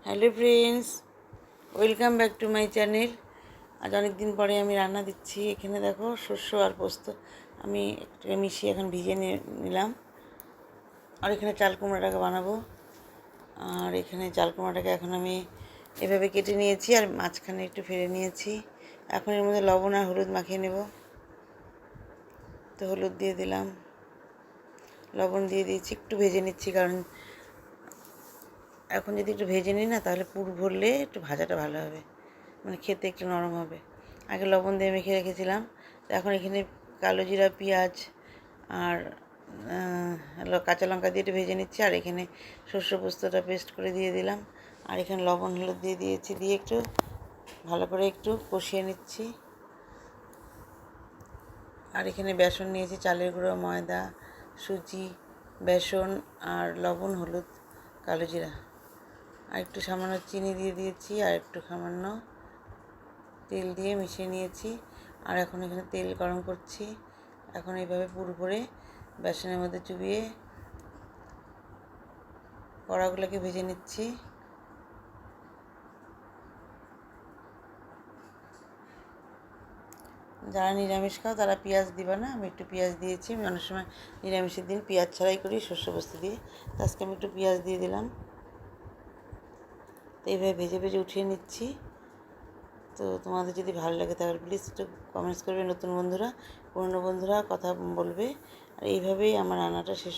Hello friends, welcome back to my channel. আজ অনেক দিন পরে আমি রান্না দিচ্ছি। এখানে দেখো শস্য আর পোস্ত আমি একটু মিশিয়ে এখন ভিজে নিলাম। আর এখানে চাল কুমড়াটাকে বানাবো। আর এখানে চাল কুমড়াটাকে এখন আমি এভাবে কেটে নিয়েছি আর মাঝখানে একটু ফেলে নিয়েছি। এখন এর মধ্যে লবণ আর হলুদ মাখিয়ে নেব। তো হলুদ দিয়ে দিলাম, লবণ দিয়ে দিয়েছি, একটু ভেজে নিচ্ছি, কারণ এখন যদি একটু ভেজে নিই না তাহলে পুর ভরলে একটু ভাজাটা ভালো হবে, মানে খেতে একটু নরম হবে। আগে লবণ দিয়ে মেখে রেখেছিলাম। তো এখন এখানে কালো জিরা, পেঁয়াজ আর কাঁচা লঙ্কা দিয়ে একটু ভেজে নিচ্ছি। আর এখানে শস্য পোস্তটা পেস্ট করে দিয়ে দিলাম। আর এখানে লবণ হলুদ দিয়ে দিয়েছি, দিয়ে একটু ভালো করে একটু কষিয়ে নিচ্ছি। আর এখানে বেসন নিয়েছি, চালের গুঁড়ো, ময়দা, সুজি, বেসন আর লবণ, হলুদ, কালো জিরা, আর একটু সামান্য চিনি দিয়ে দিয়েছি, আর একটু সামান্য তেল দিয়ে মিশিয়ে নিয়েছি। আর এখন এখানে তেল গরম করছি। এখন এইভাবে পুর ভরে বেসনের মধ্যে চুবিয়ে বড়াগুলোকে ভেজে নিচ্ছি। যারা নিরামিষ খাও তারা পেঁয়াজ দিবে না, আমি একটু পেঁয়াজ দিয়েছি। আমি অনেক সময় নিরামিষের দিন পেঁয়াজ ছাড়াই করি শস্য পোস্ত দিয়ে, তো আজকে আমি একটু পেঁয়াজ দিয়ে দিলাম। তো এইভাবে ভেজে ভেজে উঠিয়ে নিচ্ছি। তো তোমাদের যদি ভালো লাগে তাহলে প্লিজ একটু কমেন্টস করবে, নতুন বন্ধুরা, পুরনো বন্ধুরা কথা বলবে। আর এইভাবেই আমার রান্নাটা শেষ